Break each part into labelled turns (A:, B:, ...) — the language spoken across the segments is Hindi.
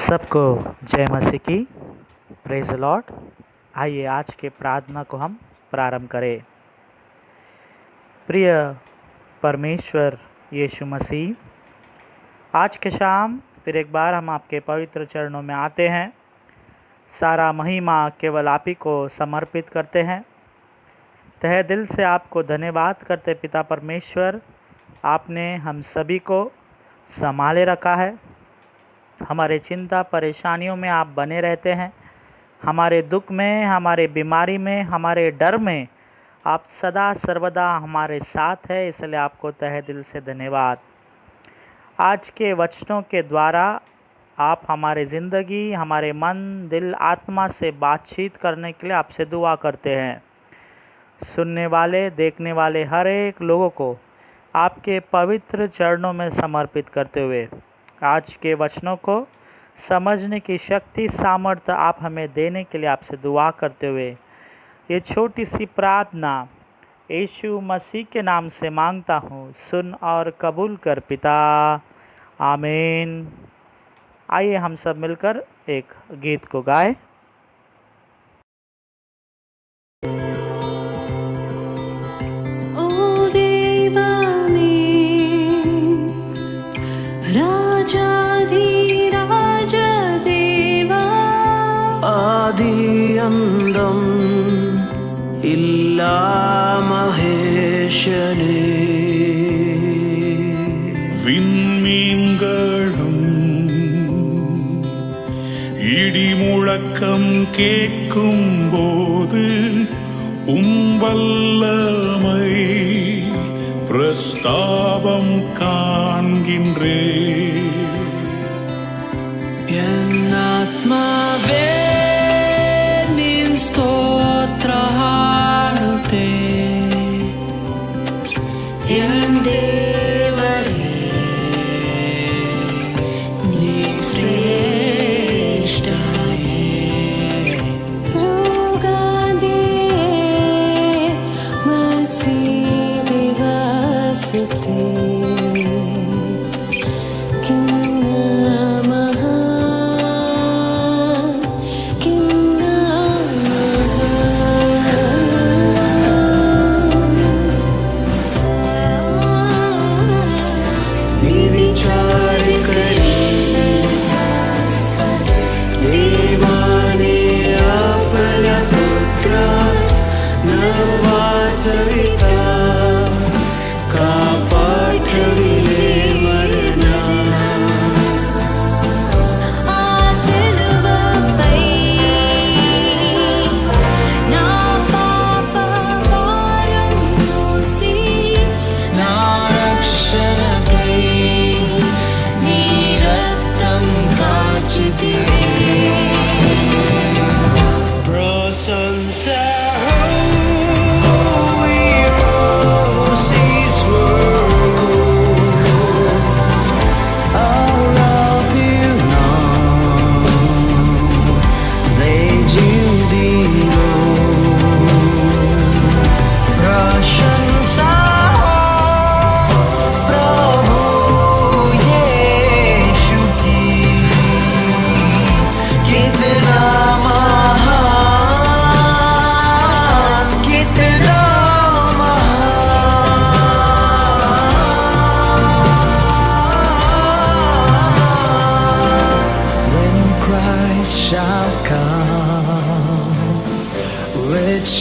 A: सबको जय मसीह की। Praise the Lord. आइए आज के प्रार्थना को हम प्रारंभ करें। प्रिय परमेश्वर यीशु मसीह, आज के शाम फिर एक बार हम आपके पवित्र चरणों में आते हैं। सारा महिमा केवल आप ही को समर्पित करते हैं। तहे दिल से आपको धन्यवाद करते पिता परमेश्वर, आपने हम सभी को संभाले रखा है। हमारे चिंता परेशानियों में आप बने रहते हैं। हमारे दुख में, हमारे बीमारी में, हमारे डर में आप सदा सर्वदा हमारे साथ है। इसलिए आपको तहे दिल से धन्यवाद। आज के वचनों के द्वारा आप हमारे ज़िंदगी, हमारे मन, दिल, आत्मा से बातचीत करने के लिए आपसे दुआ करते हैं। सुनने वाले, देखने वाले हर एक लोगों को आपके पवित्र चरणों में समर्पित करते हुए आज के वचनों को समझने की शक्ति, सामर्थ्य आप हमें देने के लिए आपसे दुआ करते हुए ये छोटी सी प्रार्थना यीशु मसीह के नाम से मांगता हूँ। सुन और कबूल कर पिता, आमीन। आइए हम सब मिलकर एक गीत को गाएं।
B: ആദിയന്തം ഇല്ലാ മഹേശനേ,
C: விண்மீன்களும் இடிமுழக்கம் கேட்கும் போது வல்லமை பிரஸ்தாபம் காண்கின்றே.
B: എന്നാത്മാവേ നിൻ സ്തോത്ര ഹാടുത്തേ, എൻ ദേവനേ നിൻ ശ്രേഷ്ഠനേ. രോഗാദേ മസീഹ് ദിവസത്തെ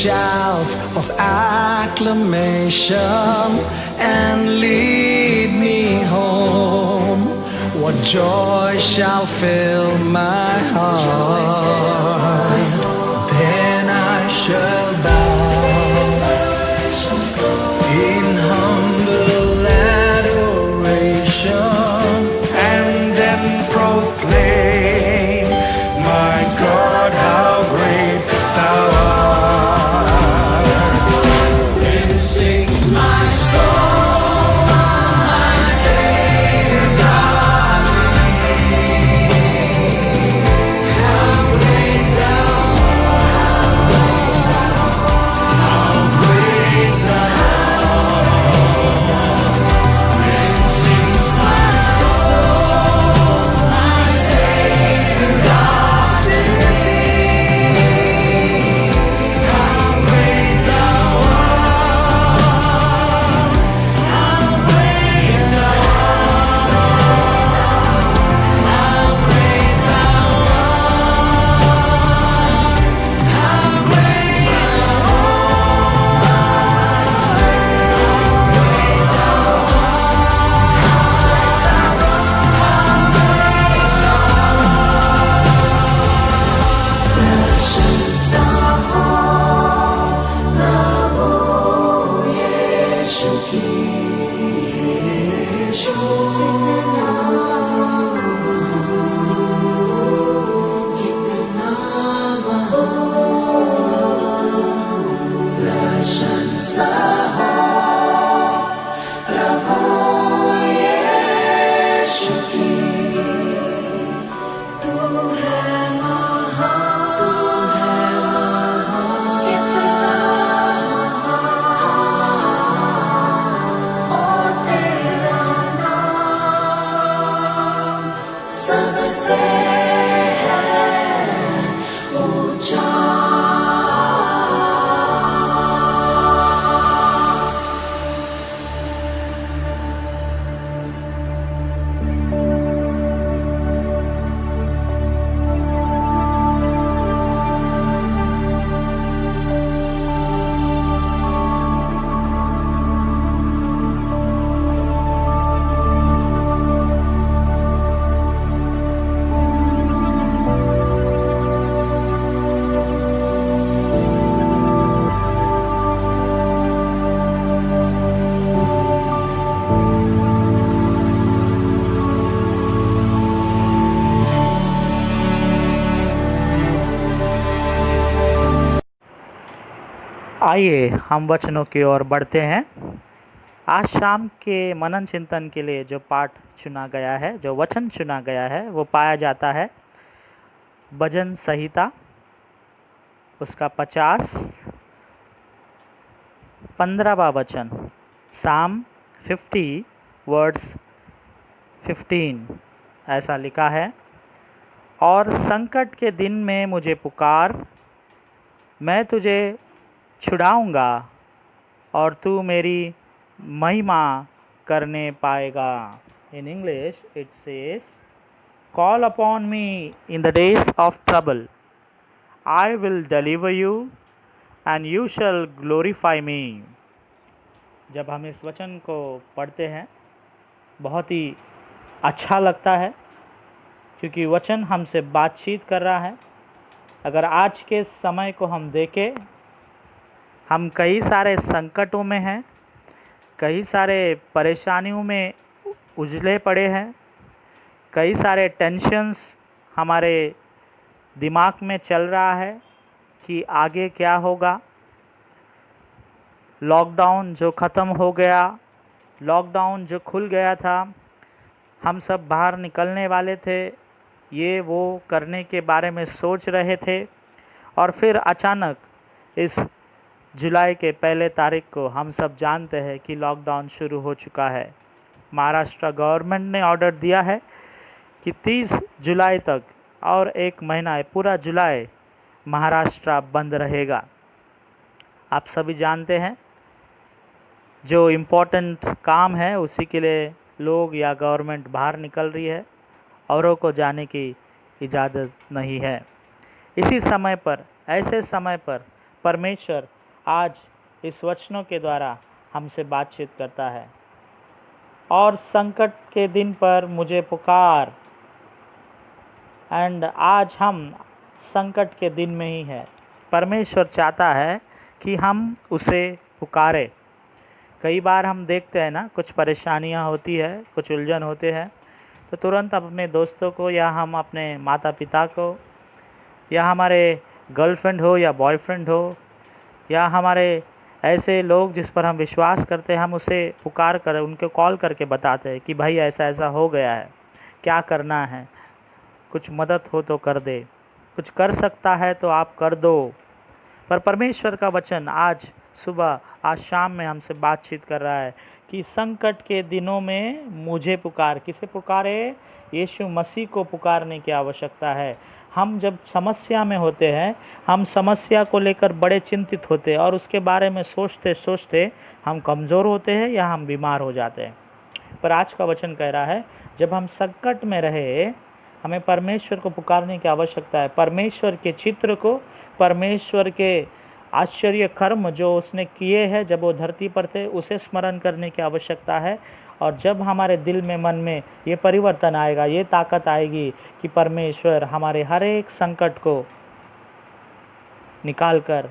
B: shout of acclamation and lead me home. What joy shall fill my heart? Then I shall bow in humble adoration and then proclaim, my God, how great thou art. Then sings my soul, my Savior God to thee. How great thou art. सबसे है ऊंचा।
A: आइए हम वचनों की ओर बढ़ते हैं। आज शाम के मनन चिंतन के लिए जो पाठ चुना गया है, जो वचन चुना गया है, वो पाया जाता है भजन संहिता उसका 15वां वचन, साम 50 वर्ड्स 15 ऐसा लिखा है। और संकट के दिन में मुझे पुकार, मैं तुझे छुड़ाऊंगा और तू मेरी महिमा करने पाएगा। In English it says, call upon me in the days of trouble, I will deliver you and you shall glorify me। जब हम इस वचन को पढ़ते हैं बहुत ही अच्छा लगता है, क्योंकि वचन हमसे बातचीत कर रहा है। अगर आज के समय को हम देखें, हम कई सारे संकटों में हैं, कई सारे परेशानियों में उजले पड़े हैं, कई सारे टेंशन्स हमारे दिमाग में चल रहा है कि आगे क्या होगा। लॉकडाउन जो ख़त्म हो गया, लॉकडाउन जो खुल गया था, हम सब बाहर निकलने वाले थे, ये वो करने के बारे में सोच रहे थे, और फिर अचानक इस जुलाई के 1 तारीख को हम सब जानते हैं कि लॉकडाउन शुरू हो चुका है। महाराष्ट्र गवर्नमेंट ने ऑर्डर दिया है कि 30 जुलाई तक और 1 महीना है, पूरा जुलाई महाराष्ट्र बंद रहेगा। आप सभी जानते हैं जो इम्पोर्टेंट काम है उसी के लिए लोग या गवर्नमेंट बाहर निकल रही है, औरों को जाने की इजाज़त नहीं है। इसी समय पर, ऐसे समय पर परमेश्वर आज इस वचनों के द्वारा हमसे बातचीत करता है। और संकट के दिन पर मुझे पुकार, एंड आज हम संकट के दिन में ही है। परमेश्वर चाहता है कि हम उसे पुकारे। कई बार हम देखते हैं ना, कुछ परेशानियां होती है, कुछ उलझन होते हैं, तो तुरंत अपने दोस्तों को या हम अपने माता पिता को या हमारे गर्लफ्रेंड हो या बॉयफ्रेंड हो या हमारे ऐसे लोग जिस पर हम विश्वास करते हैं, हम उसे पुकार कर, उनको कॉल करके बताते हैं कि भाई ऐसा ऐसा हो गया है, क्या करना है, कुछ मदद हो तो कर दे, कुछ कर सकता है तो आप कर दो। पर परमेश्वर का वचन आज सुबह, आज शाम में हमसे बातचीत कर रहा है कि संकट के दिनों में मुझे पुकार। किसे पुकारे? यीशु मसीह को पुकारने की आवश्यकता है। हम जब समस्या में होते हैं, हम समस्या को लेकर बड़े चिंतित होते हैं और उसके बारे में सोचते सोचते हम कमज़ोर होते हैं या हम बीमार हो जाते हैं। पर आज का वचन कह रहा है, जब हम संकट में रहे, हमें परमेश्वर को पुकारने की आवश्यकता है। परमेश्वर के चित्र को, परमेश्वर के आश्चर्य कर्म जो उसने किए हैं जब वो धरती पर थे, उसे स्मरण करने की आवश्यकता है। और जब हमारे दिल में, मन में ये परिवर्तन आएगा, ये ताकत आएगी कि परमेश्वर हमारे हर एक संकट को निकालकर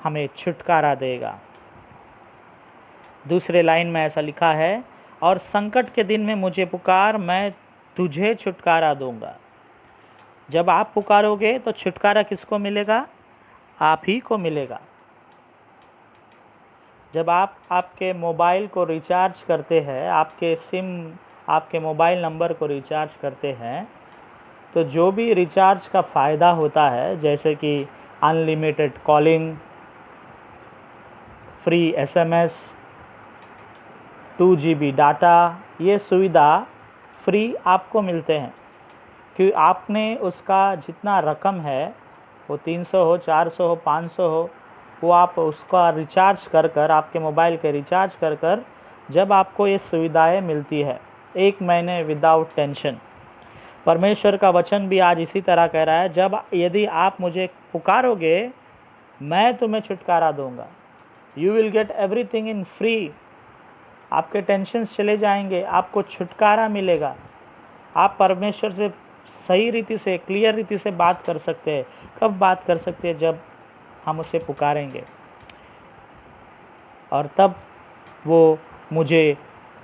A: हमें छुटकारा देगा। दूसरे लाइन में ऐसा लिखा है, और संकट के दिन में मुझे पुकार, मैं तुझे छुटकारा दूंगा। जब आप पुकारोगे तो छुटकारा किसको मिलेगा? आप ही को मिलेगा। जब आप आपके मोबाइल को रिचार्ज करते हैं, आपके मोबाइल नंबर को रिचार्ज करते हैं, तो जो भी रिचार्ज का फ़ायदा होता है, जैसे कि unlimited calling, free SMS, 2 GB data, ये सुविधा फ्री आपको मिलते हैं कि आपने उसका जितना रकम है, वो 300 हो, 400 हो, 500 हो, वो आप उसका रिचार्ज कर आपके मोबाइल के रिचार्ज कर जब आपको ये सुविधाएं मिलती है 1 महीने विदाउट टेंशन। परमेश्वर का वचन भी आज इसी तरह कह रहा है, यदि आप मुझे पुकारोगे, मैं तुम्हें छुटकारा दूंगा। You will get everything in free. आपके टेंशन चले जाएंगे, आपको छुटकारा मिलेगा। आप परमेश्वर से सही रीति से, क्लियर रीति से बात कर सकते हैं। कब बात कर सकते हैं? जब हम उसे पुकारेंगे, और तब वो मुझे,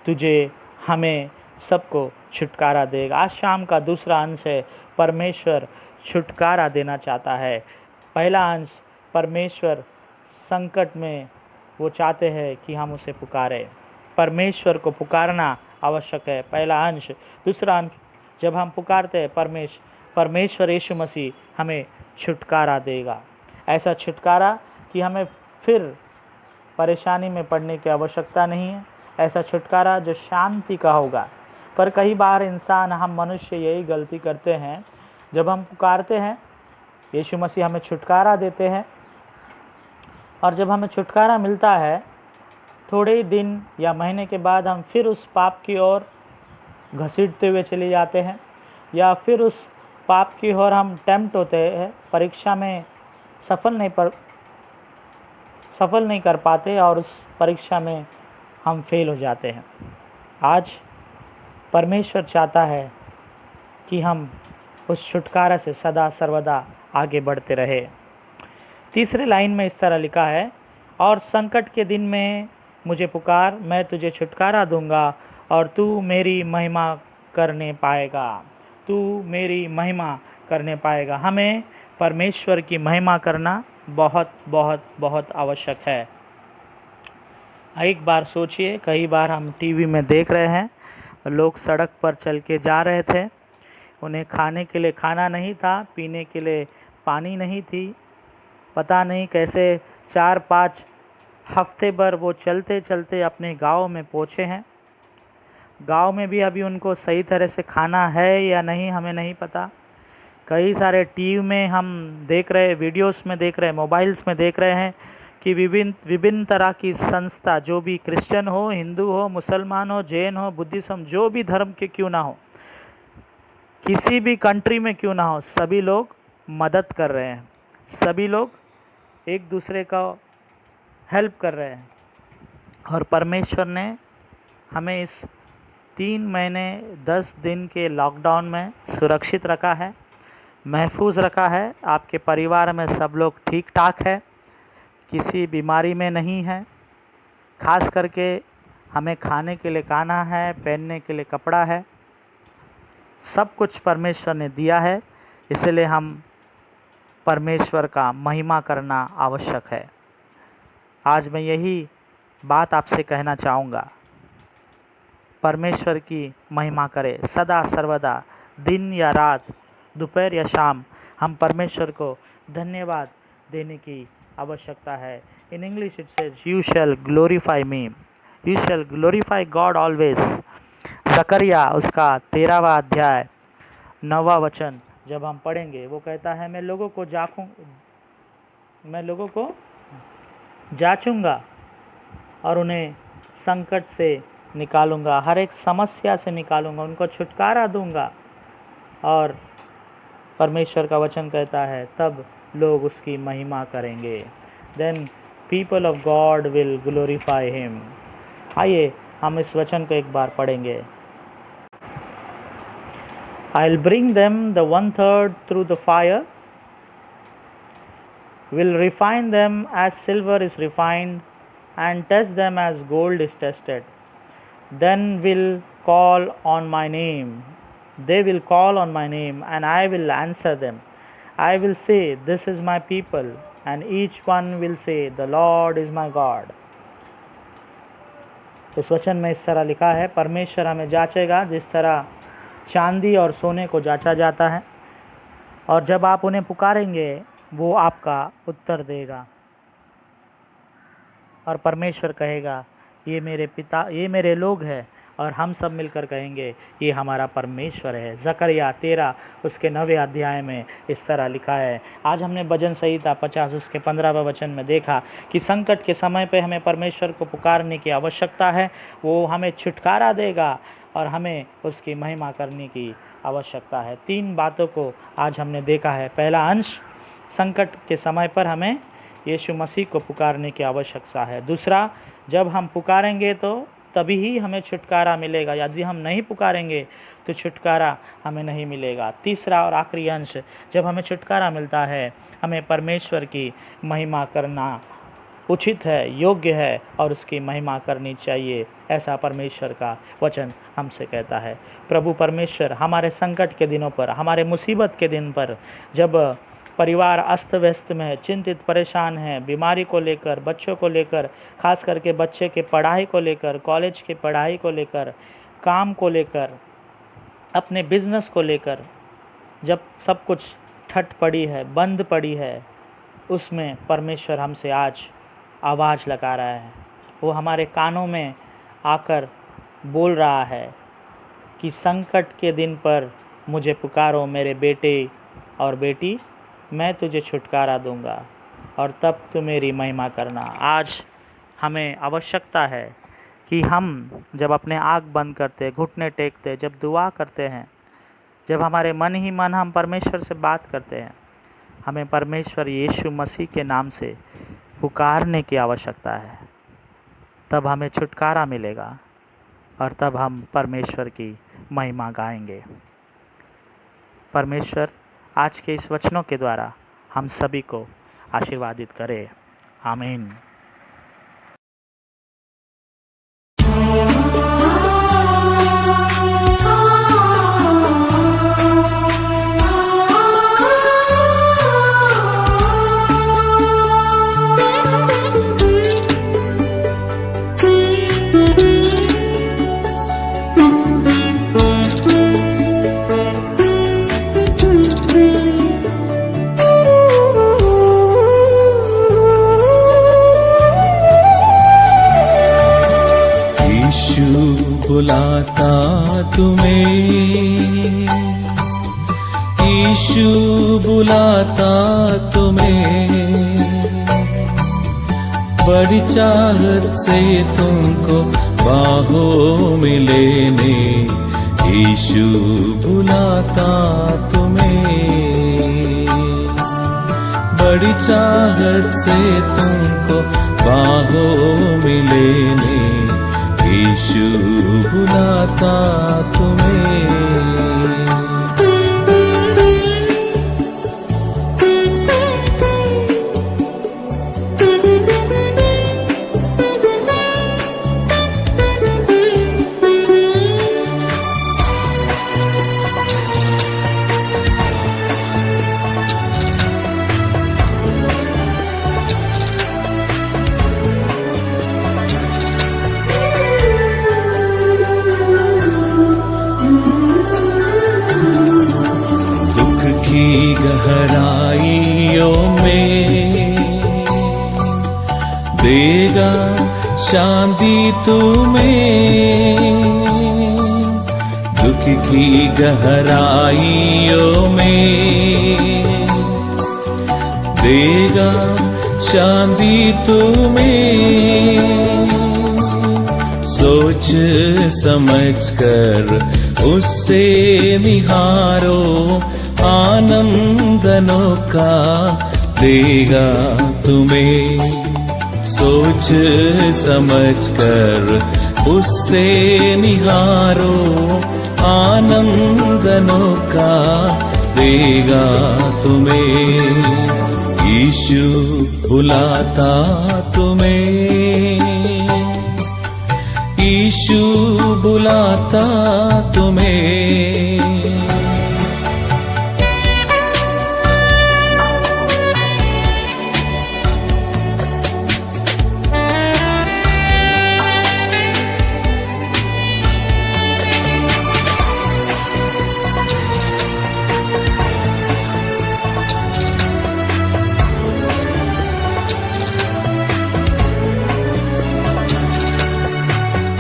A: तुझे, हमें सबको छुटकारा देगा। आज शाम का दूसरा अंश है, परमेश्वर छुटकारा देना चाहता है। पहला अंश, परमेश्वर संकट में वो चाहते हैं कि हम उसे पुकारें। परमेश्वर को पुकारना आवश्यक है, पहला अंश। दूसरा अंश, जब हम पुकारते हैं परमेश्वर यीशु मसीह हमें छुटकारा देगा। ऐसा छुटकारा कि हमें फिर परेशानी में पड़ने की आवश्यकता नहीं है। ऐसा छुटकारा जो शांति का होगा। पर कई बार हम मनुष्य यही गलती करते हैं, जब हम पुकारते हैं यीशु मसीह हमें छुटकारा देते हैं, और जब हमें छुटकारा मिलता है थोड़े ही दिन या महीने के बाद हम फिर उस पाप की ओर घसीटते हुए चले जाते हैं, या फिर उस पाप की ओर हम टेम्प्ट होते हैं, परीक्षा में सफल नहीं कर पाते और उस परीक्षा में हम फेल हो जाते हैं। आज परमेश्वर चाहता है कि हम उस छुटकारा से सदा सर्वदा आगे बढ़ते रहे। तीसरे लाइन में इस तरह लिखा है, और संकट के दिन में मुझे पुकार, मैं तुझे छुटकारा दूंगा और तू मेरी महिमा करने पाएगा। तू मेरी महिमा करने पाएगा। हमें परमेश्वर की महिमा करना बहुत बहुत बहुत आवश्यक है। एक बार सोचिए, कई बार हम टीवी में देख रहे हैं, लोग सड़क पर चल के जा रहे थे, उन्हें खाने के लिए खाना नहीं था, पीने के लिए पानी नहीं थी, पता नहीं कैसे 4-5 हफ्ते भर वो चलते चलते अपने गांव में पहुँचे हैं। गांव में भी अभी उनको सही तरह से खाना है या नहीं हमें नहीं पता। कई सारे टीवी में हम देख रहे, वीडियोस में देख रहे, मोबाइल्स में देख रहे हैं कि विभिन्न तरह की संस्था, जो भी क्रिश्चियन हो, हिंदू हो, मुसलमान हो, जैन हो, बुद्धिज्म, जो भी धर्म के क्यों ना हो, किसी भी कंट्री में क्यों ना हो, सभी लोग मदद कर रहे हैं, सभी लोग एक दूसरे का हेल्प कर रहे हैं। और परमेश्वर ने हमें इस 3 महीने 10 दिन के लॉकडाउन में सुरक्षित रखा है, महफूज रखा है। आपके परिवार में सब लोग ठीक ठाक है, किसी बीमारी में नहीं है। खास करके हमें खाने के लिए खाना है, पहनने के लिए कपड़ा है, सब कुछ परमेश्वर ने दिया है। इसलिए हम परमेश्वर का महिमा करना आवश्यक है। आज मैं यही बात आपसे कहना चाहूँगा, परमेश्वर की महिमा करें सदा सर्वदा, दिन या रात, दोपहर या शाम। हम परमेश्वर को धन्यवाद देने की आवश्यकता है। In English it says, you shall glorify me, you shall glorify God always. जकरिया उसका 13वां अध्याय 9वां वचन जब हम पढ़ेंगे, वो कहता है, मैं लोगों को जांचूंगा और उन्हें संकट से निकालूंगा, हर एक समस्या से निकालूंगा, उनको छुटकारा दूंगा। और परमेश्वर का वचन कहता है, तब लोग उसकी महिमा करेंगे। Then people of God will glorify him। आइए हम इस वचन को एक बार पढ़ेंगे। I'll bring them the 1/3 through the fire, will refine them as silver is refined, and test them as gold is tested. then will call on my name. They will call on my name and I will answer them. I will say, this is my people, and each one will say, the Lord is my God. इस वचन में इस तरह लिखा है, परमेश्वर हमें जांचेगा जिस तरह चांदी और सोने को जांचा जाता है, और जब आप उन्हें पुकारेंगे वो आपका उत्तर देगा। और परमेश्वर कहेगा, ये मेरे पिता, ये मेरे लोग हैं, और हम सब मिलकर कहेंगे, ये हमारा परमेश्वर है। जकरिया 13 उसके 9वें अध्याय में इस तरह लिखा है। आज हमने भजन संहिता 50 उसके 15वें वचन में देखा कि संकट के समय पे हमें परमेश्वर को पुकारने की आवश्यकता है। वो हमें छुटकारा देगा और हमें उसकी महिमा करने की आवश्यकता है। 3 बातों को आज हमने देखा है। पहला अंश, संकट के समय पर हमें यीशु मसीह को पुकारने की आवश्यकता है। दूसरा, जब हम पुकारेंगे तो तभी ही हमें छुटकारा मिलेगा, यदि हम नहीं पुकारेंगे तो छुटकारा हमें नहीं मिलेगा। तीसरा और आखिरी अंश, जब हमें छुटकारा मिलता है, हमें परमेश्वर की महिमा करना उचित है, योग्य है और उसकी महिमा करनी चाहिए, ऐसा परमेश्वर का वचन हमसे कहता है। प्रभु परमेश्वर हमारे संकट के दिनों पर, हमारे मुसीबत के दिन पर, जब परिवार अस्त व्यस्त में, चिंतित परेशान है, बीमारी को लेकर, बच्चों को लेकर, खास करके बच्चे के पढ़ाई को लेकर, कॉलेज की पढ़ाई को लेकर, काम को लेकर, अपने बिजनेस को लेकर, जब सब कुछ ठट पड़ी है, बंद पड़ी है, उसमें परमेश्वर हमसे आज आवाज़ लगा रहा है। वो हमारे कानों में आकर बोल रहा है कि संकट के दिन पर मुझे पुकारो मेरे बेटे और बेटी, मैं तुझे छुटकारा दूंगा और तब तू मेरी महिमा करना। आज हमें आवश्यकता है कि हम जब अपने आँख बंद करते, घुटने टेकते, जब दुआ करते हैं, जब हमारे मन ही मन हम परमेश्वर से बात करते हैं, हमें परमेश्वर यीशु मसीह के नाम से पुकारने की आवश्यकता है। तब हमें छुटकारा मिलेगा और तब हम परमेश्वर की महिमा गाएंगे। परमेश्वर आज के इस वचनों के द्वारा हम सभी को आशीर्वादित करे। आमीन।
B: बुलाता तुम्हें, यीशु बुलाता तुम्हें, बड़ी चाहत से तुमको बाहों में लेने, यीशु बुलाता तुम्हें, बड़ी चाहत से तुमको बाहों में लेने, यीशु बुलाता तुम्हें। गहराइयों में देगा शांति तुम्हें, दुख की गहराइयों में देगा शांति तुम्हें, सोच समझ कर उससे निहारो, आनंद अनोखा देगा तुम्हें, सोच समझ कर उससे निहारो, आनंद अनोखा देगा तुम्हें, यीशु बुलाता तुम्हें, यीशु बुलाता तुम्हें।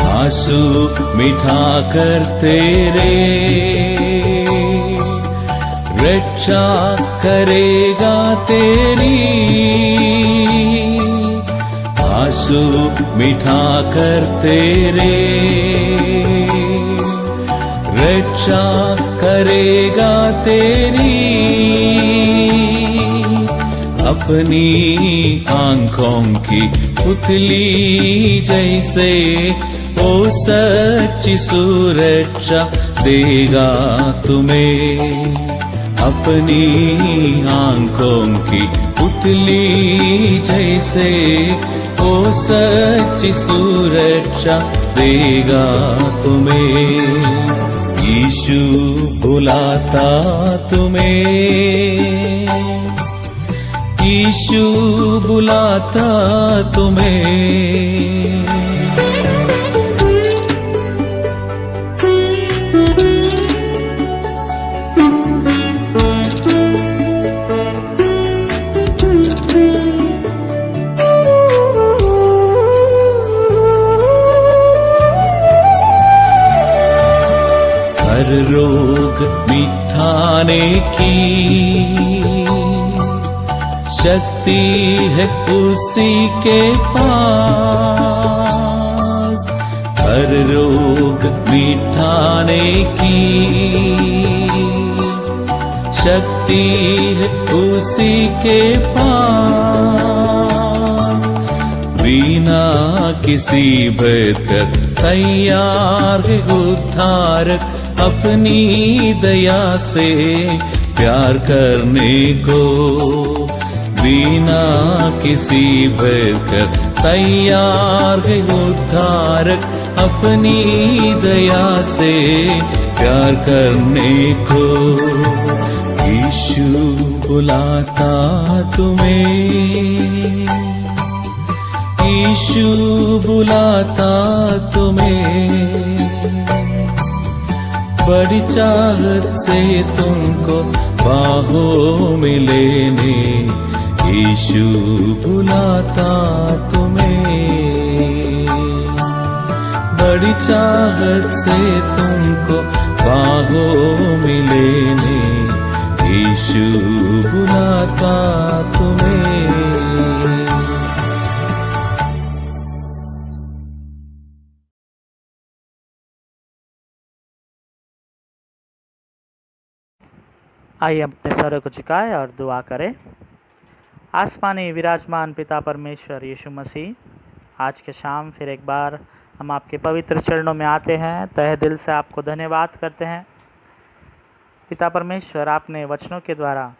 B: आंसू मिठा कर तेरे रक्षा करेगा तेरी। आंसू मिठा कर तेरे रक्षा करेगा तेरी। अपनी आंखों की पुतली जैसे ओ सच्ची सुरक्षा देगा तुम्हें। अपनी आंखों की पुतली जैसे ओ सच्ची सुरक्षा देगा तुम्हें। यीशु बुलाता तुम्हें। यीशु बुलाता तुम्हें। हर रोग मिटाने की शक्ति है उसी के पास। हर रोग मिटाने की शक्ति है उसी के पास। बिना किसी भेद कर तैयार है उद्धारक अपनी दया से प्यार करने को। बिना किसी भेद कर तैयार है उद्धारक अपनी दया से प्यार करने को। यीशु बुलाता तुम्हें। यीशु बुलाता तुम्हें। बड़ी चाहत से तुमको बाहों में लेने यीशु बुलाता तुम्हें। बड़ी चाहत से तुमको बाहों में लेने यीशु बुलाता तुम्हें।
A: आइए अपने सरों को झुकाएं और दुआ करें। आसमानी विराजमान पिता परमेश्वर यीशु मसीह, आज के शाम फिर एक बार हम आपके पवित्र चरणों में आते हैं। तहे दिल से आपको धन्यवाद करते हैं। पिता परमेश्वर, आपने वचनों के द्वारा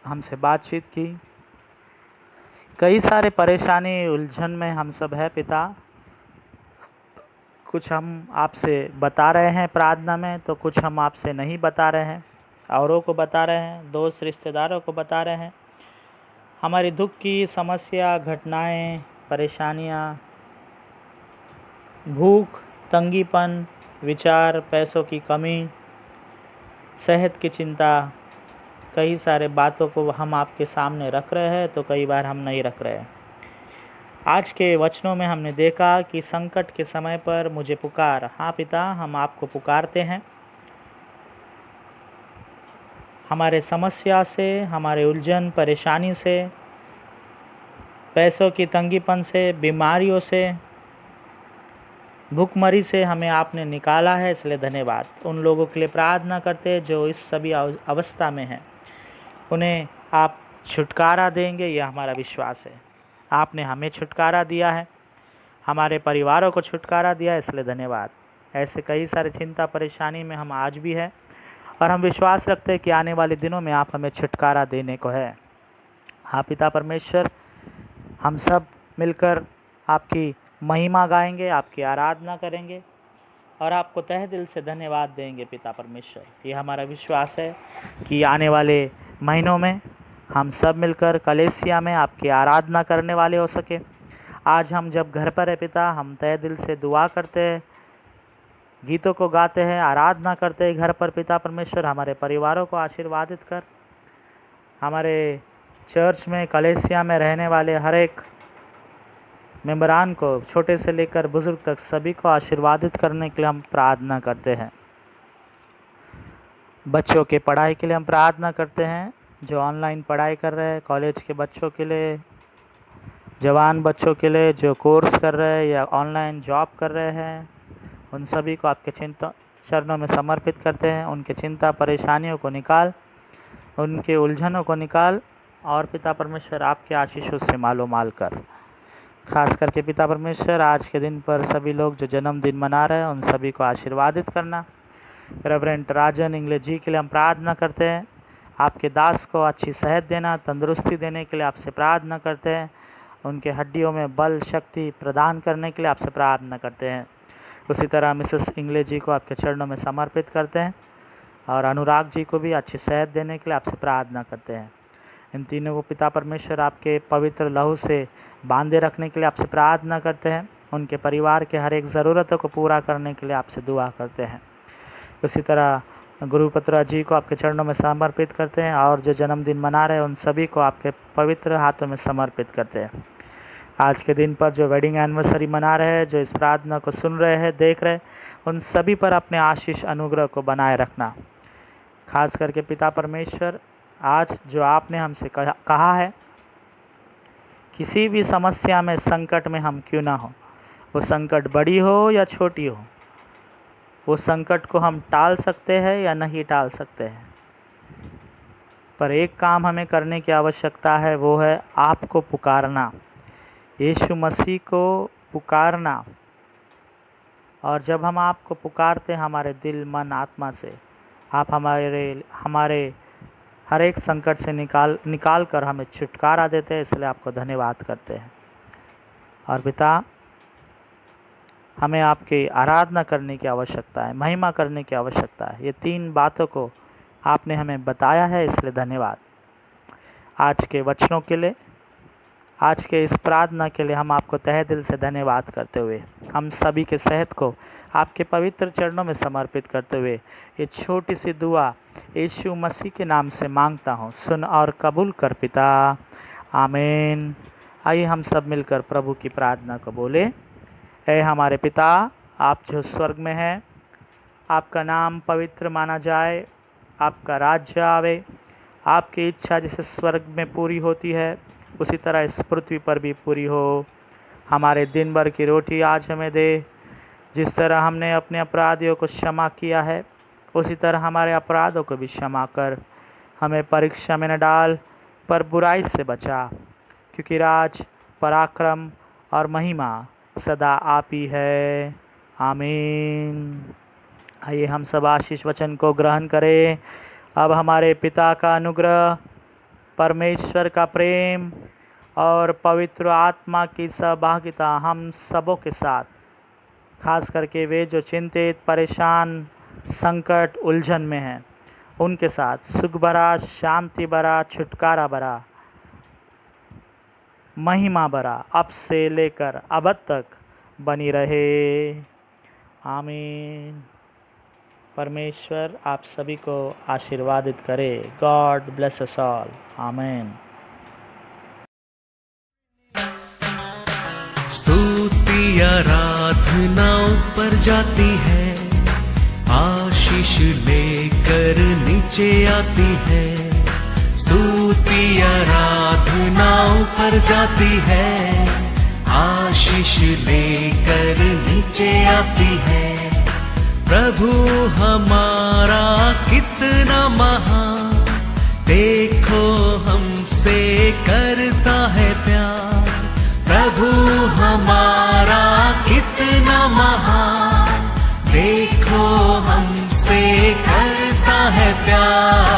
A: हमसे बातचीत की। कई सारे परेशानी उलझन में हम सब है पिता। कुछ हम आपसे बता रहे हैं प्रार्थना में, तो कुछ हम आपसे नहीं बता रहे हैं, औरों को बता रहे हैं, दोस्त रिश्तेदारों को बता रहे हैं। हमारी दुख की समस्या, घटनाएं, परेशानियां, भूख, तंगीपन, विचार, पैसों की कमी, सेहत की चिंता, कई सारे बातों को हम आपके सामने रख रहे हैं, तो कई बार हम नहीं रख रहे हैं। आज के वचनों में हमने देखा कि संकट के समय पर मुझे पुकार। हाँ पिता, हम आपको पुकारते हैं। हमारे समस्या से, हमारे उलझन परेशानी से, पैसों की तंगीपन से, बीमारियों से, भूखमरी से हमें आपने निकाला है, इसलिए धन्यवाद। उन लोगों के लिए प्रार्थना करते हैं जो इस सभी अवस्था में हैं, उन्हें आप छुटकारा देंगे, यह हमारा विश्वास है। आपने हमें छुटकारा दिया है, हमारे परिवारों को छुटकारा दिया है, इसलिए धन्यवाद। ऐसे कई सारे चिंता परेशानी में हम आज भी हैं, और हम विश्वास रखते हैं कि आने वाले दिनों में आप हमें छुटकारा देने को है। हाँ पिता परमेश्वर, हम सब मिलकर आपकी महिमा गाएंगे, आपकी आराधना करेंगे और आपको तहे दिल से धन्यवाद देंगे पिता परमेश्वर। ये हमारा विश्वास है कि आने वाले महीनों में हम सब मिलकर कलेसिया में आपकी आराधना करने वाले हो सके। आज हम जब घर पर है पिता, हम तहे दिल से दुआ करते हैं, गीतों को गाते हैं, आराधना करते हैं घर पर पिता परमेश्वर। हमारे परिवारों को आशीर्वादित कर, हमारे चर्च में कलेसिया में रहने वाले हर एक मेंबरान को, छोटे से लेकर बुजुर्ग तक, सभी को आशीर्वादित करने के लिए हम प्रार्थना करते हैं। बच्चों के पढ़ाई के लिए हम प्रार्थना करते हैं, जो ऑनलाइन पढ़ाई कर रहे हैं, कॉलेज के बच्चों के लिए, जवान बच्चों के लिए जो कोर्स कर रहे हैं या ऑनलाइन जॉब कर रहे हैं, उन सभी को आपके चरणों में समर्पित करते हैं। उनके चिंता परेशानियों को निकाल, उनके उलझनों को निकाल और पिता परमेश्वर आपके आशीषों से मालो माल कर। खास करके पिता परमेश्वर आज के दिन पर सभी लोग जो जन्मदिन मना रहे हैं उन सभी को आशीर्वादित करना। रेवरेंट राजन इंग्लिश जी के लिए हम प्रार्थना करते हैं, आपके दास को अच्छी सेहत देना, तंदुरुस्ती देने के लिए आपसे प्रार्थना करते हैं। उनके हड्डियों में बल शक्ति प्रदान करने के लिए आपसे प्रार्थना करते हैं। उसी तरह मिसेस इंग्लिश जी को आपके चरणों में समर्पित करते हैं और अनुराग जी को भी अच्छी सेहत देने के लिए आपसे प्रार्थना करते हैं। इन तीनों को पिता परमेश्वर आपके पवित्र लहू से बांधे रखने के लिए आपसे प्रार्थना करते हैं। उनके परिवार के हर एक ज़रूरतों को पूरा करने के लिए आपसे दुआ करते हैं। उसी तरह गुरुपत्रा जी को आपके चरणों में समर्पित करते हैं और जो जन्मदिन मना रहे हैं उन सभी को आपके पवित्र हाथों में समर्पित करते हैं। आज के दिन पर जो वेडिंग एनिवर्सरी मना रहे हैं, जो इस प्रार्थना को सुन रहे हैं, देख रहे हैं, उन सभी पर अपने आशीष अनुग्रह को बनाए रखना। खास करके पिता परमेश्वर, आज जो आपने हमसे कहा है, किसी भी समस्या में, संकट में हम क्यों ना हो, वो संकट बड़ी हो या छोटी हो, वो संकट को हम टाल सकते हैं या नहीं टाल सकते हैं, पर एक काम हमें करने की आवश्यकता है, वो है आपको पुकारना, यीशु मसीह को पुकारना। और जब हम आपको पुकारते हैं हमारे दिल मन आत्मा से, आप हमारे हर एक संकट से निकाल कर हमें छुटकारा देते हैं, इसलिए आपको धन्यवाद करते हैं। और पिता, हमें आपकी आराधना करने की आवश्यकता है, महिमा करने की आवश्यकता है। ये तीन बातों को आपने हमें बताया है, इसलिए धन्यवाद। आज के वचनों के लिए, आज के इस प्रार्थना के लिए हम आपको तहे दिल से धन्यवाद करते हुए, हम सभी के सेहत को आपके पवित्र चरणों में समर्पित करते हुए ये छोटी सी दुआ यीशु मसीह के नाम से मांगता हूँ। सुन और कबूल कर पिता, आमीन। आइए हम सब मिलकर प्रभु की प्रार्थना को बोले। ऐ हमारे पिता, आप जो स्वर्ग में हैं, आपका नाम पवित्र माना जाए, आपका राज्य आवे, आपकी इच्छा जैसे स्वर्ग में पूरी होती है उसी तरह इस पृथ्वी पर भी पूरी हो। हमारे दिन भर की रोटी आज हमें दे, जिस तरह हमने अपने अपराधियों को क्षमा किया है उसी तरह हमारे अपराधों को भी क्षमा कर। हमें परीक्षा में न डाल, पर बुराई से बचा, क्योंकि राज, पराक्रम और महिमा सदा आप ही है, आमीन। आइए हम सब आशीष वचन को ग्रहण करें। अब हमारे पिता का अनुग्रह, परमेश्वर का प्रेम और पवित्र आत्मा की सहभागिता हम सबों के साथ, खास करके वे जो चिंतित, परेशान, संकट, उलझन में हैं, उनके साथ सुख भरा, शांति भरा, छुटकारा भरा, महिमा भरा अब से लेकर अब तक बनी रहे, आमीन। परमेश्वर आप सभी को आशीर्वादित करे। गॉड ब्लेस अस ऑल, आमीन।
B: स्तुति आराधना ऊपर जाती है, आशीष लेकर नीचे आती है। स्तुति आराधना ऊपर जाती है, आशीष लेकर नीचे आती है। प्रभु हमारा कितना महान, देखो हमसे करता है प्यार। प्रभु हमारा कितना महान, देखो हमसे करता है प्यार।